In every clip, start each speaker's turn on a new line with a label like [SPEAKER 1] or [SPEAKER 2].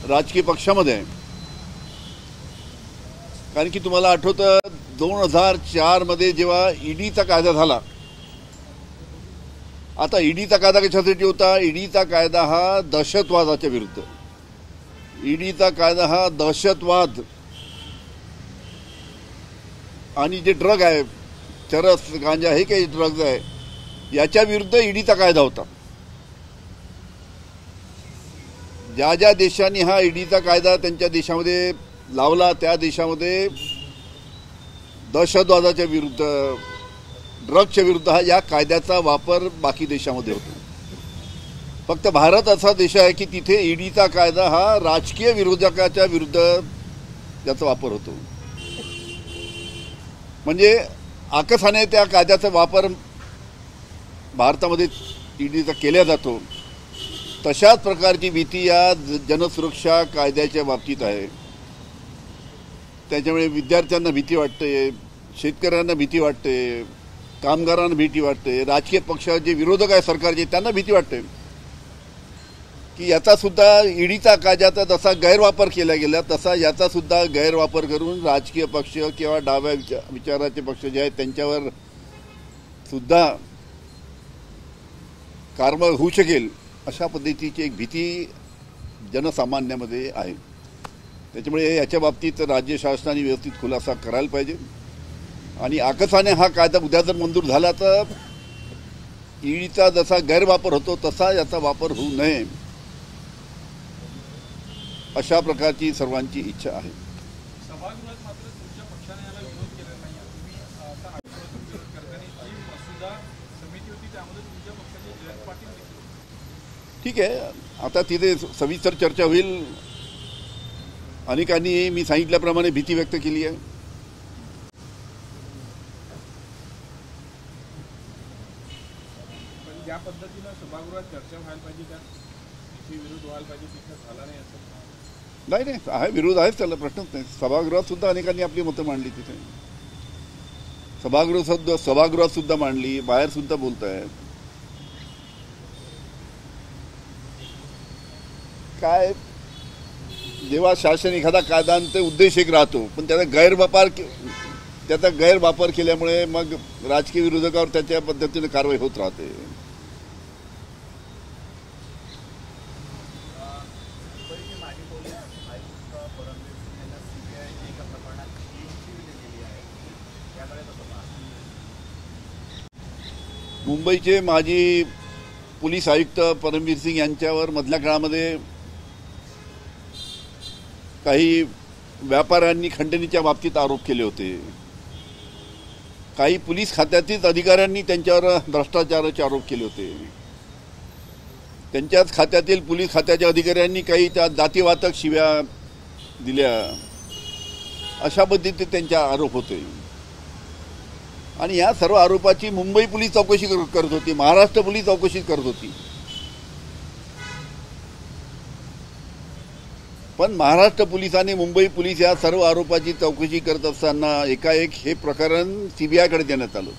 [SPEAKER 1] राजकीय पक्षामध्ये आहे. कारण की तुम्हाला आठवतं 2004 मध्ये जेव्हा ईडीचा कायदा झाला. आता ईडीचा कायदा कशासाठी होता? ईडीचा कायदा हा दहशतवादाच्या विरुद्ध. ईडीचा कायदा हा दहशतवाद आणि जे ड्रग आहे, चरस गांजा हे काही ड्रग्ज आहे, याच्या विरुद्ध ईडीचा कायदा होता. ज्या ज्या देशांनी हा ईडीचा कायदा त्यांच्या देशामध्ये लावला त्या देशामध्ये दहशतवादाच्या विरुद्ध, ड्रग्सच्या विरुद्ध हा या कायद्याचा वापर बाकी देशामध्ये होतो. फक्त भारत असा देश आहे की तिथे ईडीचा कायदा हा राजकीय विरोधकाच्या विरुद्ध याचा वापर होतो. म्हणजे आकसाने त्या कायद्याचा वापर भारतामध्ये ईडीचा केला जातो. तशाच प्रकारची भीती या जनसुरक्षा कायद्याच्या बाबतीत आहे. त्याच्यामुळे विद्यार्थ्यांना भीती वाटते, शेतकऱ्यांना भीती वाटते, कामगारांना भीती वाटते, राजकीय पक्षाचे विरोधक आहे सरकारचे त्यांना भीती वाटते की याचा सुद्धा ईडीचा कायद्याचा जसा गैरवापर केला गेला तसा याचा सुद्धा गैरवापर करून राजकीय पक्ष किंवा डाव्या विचाराचे पक्ष जे आहेत त्यांच्यावर सुद्धा कारवाई होऊ शकेल अशा पद्धतीची एक भीती जनसामान्यामध्ये आहे. त्याच्यामुळे याच्या बाबतीत राज्य शासनाने व्यवस्थित खुलासा करायला पाहिजे. आणि आकसाने हा कायदा उद्या जर मंजूर झाला तर ईडीचा जसा गैरवापर होतो तसा याचा वापर होऊ नये अशा प्रकारची सर्वांची इच्छा आहे.
[SPEAKER 2] सभागृहात मात्र तुमच्या पक्षाने याला विरोध केलेला नाही. तुम्ही आता आठवड्यातून विरोध करताना जी मसुदा समिती होती त्यामध्ये तुमच्या पक्षाचे जयंत पाटील देखील होते.
[SPEAKER 1] ठीक आहे, आता तिथे सविस्तर चर्चा होईल. अनेकांनी मी सांगितल्याप्रमाणे भीती व्यक्त केली आहे.
[SPEAKER 2] पण ज्या पद्धतीनं सभागृहात चर्चा व्हायला पाहिजे त्या विरोध व्हायला पाहिजे तिथं झाला नाही असं
[SPEAKER 1] नाही आहे, विरोध आहेच, त्याला प्रश्नच नाही. सभागृहात सुद्धा अनेकांनी आपली मतं मांडली. तिथे सभागृहात सुद्धा मांडली, बाहेर सुद्धा बोलत आहेत. काय जेव्हा शासन एखादा कायदा आणते उद्देश एक राहतो, पण त्याचा गैरवापर केल्यामुळे मग राजकीय विरोधकावर त्याच्या पद्धतीने कारवाई होत राहते. मुंबईचे माजी पोलीस आयुक्त परमवीर सिंग यांच्यावर मधल्या काळामध्ये काही व्यापाऱ्यांनी खंडणीच्या बाबतीत आरोप केले होते. काही पोलीस खात्यातील अधिकाऱ्यांनी त्यांच्यावर भ्रष्टाचाराचे आरोप केले होते. त्यांच्याच खात्यातील पोलीस खात्याच्या अधिकाऱ्यांनी काही त्या जातीवाचक शिव्या दिल्या अशा पद्धतीने त्यांचे आरोप होते. आणि या सर्व आरोपाची मुंबई पोलीस चौकशी करत होती, महाराष्ट्र पोलीस चौकशी करत होती. पण महाराष्ट्र पोलीस आणि मुंबई पोलीस या सर्व आरोपाची चौकशी करत असताना एकाएक हे प्रकरण सीबीआयकडे देण्यात आलं.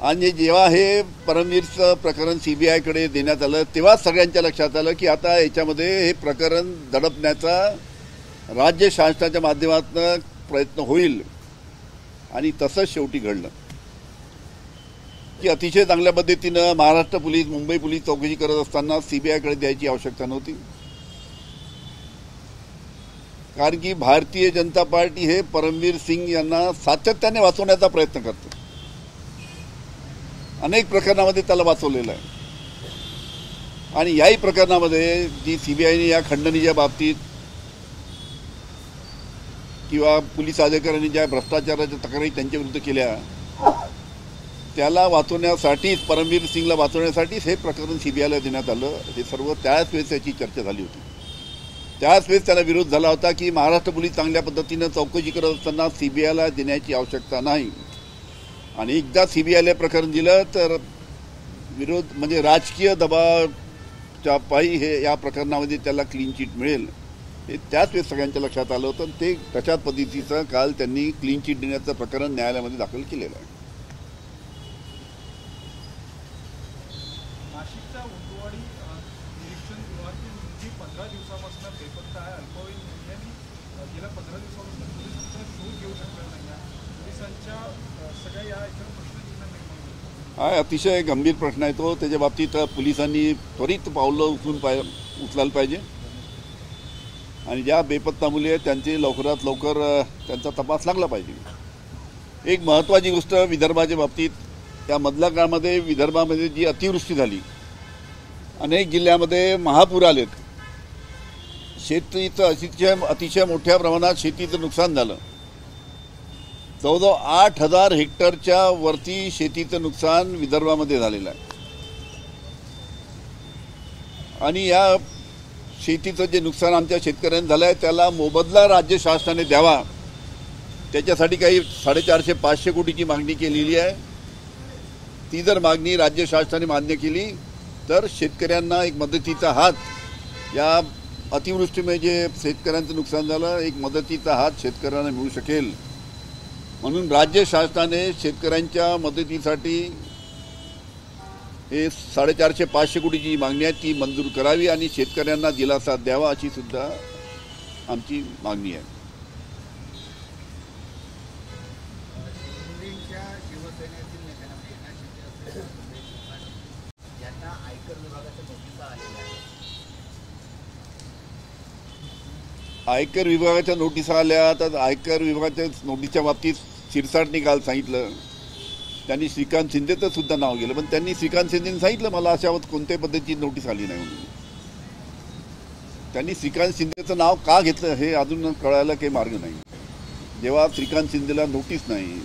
[SPEAKER 1] आणि जेव्हा हे परमवीरचं प्रकरण सीबीआयकडे देण्यात आलं तेव्हा सगळ्यांच्या लक्षात आलं की आता याच्यामध्ये हे प्रकरण दडपण्याचा राज्य शासनाच्या माध्यमातून प्रयत्न होईल. आणि तसंच शेवटी घडलं की अतिशय चांगल्या पद्धतीनं महाराष्ट्र पोलीस मुंबई पोलीस चौकशी करत असताना सीबीआयकडे द्यायची आवश्यकता नव्हती. कारण की भारतीय जनता पार्टी हे परमवीर सिंग यांना सातत्याने वाचवण्याचा प्रयत्न करते. अनेक प्रकरणामध्ये त्याला वाचवलेलं आहे. आणि याही प्रकरणामध्ये जी सीबीआयने या खंडणीच्या बाबतीत किंवा पोलीस अधिकाऱ्यांनी ज्या भ्रष्टाचाराच्या तक्रारी त्यांच्याविरुद्ध केल्या त्याला वाचवण्यासाठीच, परमवीर सिंगला वाचवण्यासाठीच हे प्रकरण सीबीआयला देण्यात आलं. हे सर्व त्याच वेळेस याची चर्चा झाली होती. त्याच वेळेस त्याला विरोध झाला होता की महाराष्ट्र पोलीस चांगल्या पद्धतीनं चौकशी करत असताना सीबीआयला देण्याची आवश्यकता नाही. आणि एकदा सीबीआयला प्रकरण दिलं तर विरोध म्हणजे राजकीय दबावाच्या पायी हे या प्रकरणामध्ये त्याला क्लीन चिट मिळेल हे त्याच वेळेस सगळ्यांच्या लक्षात आलं होतं. ते तशाच पद्धतीचं काल त्यांनी क्लीन चिट देण्याचं प्रकरण न्यायालयामध्ये दाखल केलेलं आहे.
[SPEAKER 2] नाशिकच्या उंटवाडी निरीक्षण गृहातील 15 दिवसापासून अल्पवयीन मुलींनी गेल्या 15 दिवसापासून पोलिसांचा शोध घेऊ शकलेला नाही आहे. पोलिसांच्या सगळ्या या याच्यावर प्रश्न निर्माण निर्माण
[SPEAKER 1] हा अतिशय गंभीर प्रश्न आहे तो. त्याच्या बाबतीत पोलिसांनी त्वरित पावलं उचलायला पाहिजे आणि ज्या बेपत्ता मुली आहेत त्यांची लवकरात लवकर त्यांचा तपास लागला पाहिजे. एक महत्त्वाची गोष्ट विदर्भाच्या बाबतीत, त्या मधल्या काळामध्ये विदर्भामध्ये जी अतिवृष्टी झाली, अनेक जिल्ह्यामध्ये महापूर आलेत, शेतीचं अतिशय मोठ्या प्रमाणात शेतीचं नुकसान झालं. जवळजवळ 8,000 हेक्टरच्या वरती शेतीचं नुकसान विदर्भामध्ये झालेलं आहे. आणि या शेतीचं जे नुकसान आमच्या शेतकऱ्यांनी झालं आहे त्याला मोबदला राज्य शासनाने द्यावा, त्याच्यासाठी काही 450-500 कोटीची मागणी केलेली आहे. ती जर मागणी राज्य शासनाने मान्य केली तर शेतकऱ्यांना एक मदतीचा हात, या अतिवृष्टीमुळे जे शेतकऱ्यांचं नुकसान झालं, एक मदतीचा हात शेतकऱ्यांना मिळू शकेल. म्हणून राज्य शासनाने शेतकऱ्यांच्या मदतीसाठी हे 450-500 कोटीची मागणी आहे ती मंजूर करावी आणि शेतकऱ्यांना दिलासा द्यावा अशी सुद्धा आमची मागणी आहे. आयकर विभागाच्या नोटिसा आल्या, तर आयकर विभागाच्या नोटीसच्या बाबतीत शिरसाटने काल सांगितलं, त्यांनी श्रीकांत शिंदेचं सुद्धा नाव गेलं, पण त्यांनी श्रीकांत शिंदेने सांगितलं मला अशावत कोणत्याही पद्धतीची नोटीस आली नाही म्हणून. त्यांनी श्रीकांत शिंदेचं नाव का घेतलं हे अजून कळायला काही मार्ग नाही. जेव्हा श्रीकांत शिंदेला नोटीस नाही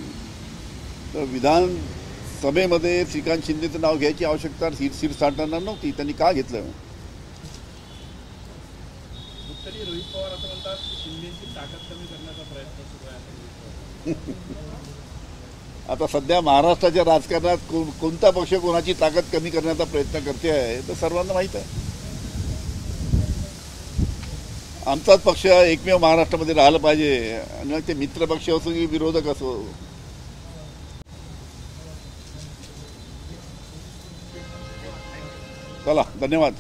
[SPEAKER 1] तर विधानसभेमध्ये श्रीकांत शिंदेचं नाव घ्यायची आवश्यकता शिरसाटांना नव्हती, त्यांनी का घेतलं?
[SPEAKER 2] तरी रोहित पवार असं म्हणतात की शिंदेची ताकद कमी करण्याचा प्रयत्न सुरू आहे.
[SPEAKER 1] आता सध्या महाराष्ट्राच्या राजकारणात कोणता पक्ष कोणाची ताकद कमी करण्याचा प्रयत्न करते आहे तर सर्वांना माहीत आहे. आमचाच पक्ष एकमेव महाराष्ट्रामध्ये राहिला पाहिजे, आणि मग ते मित्र पक्ष असो की विरोधक असो. चला, धन्यवाद.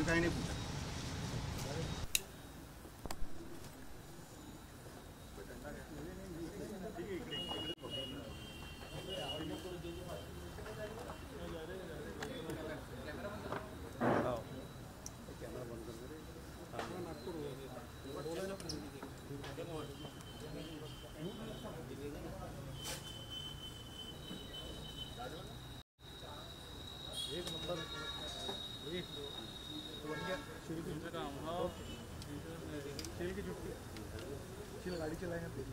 [SPEAKER 3] काही नाही पूछा. गाड़ी चलाएंगे.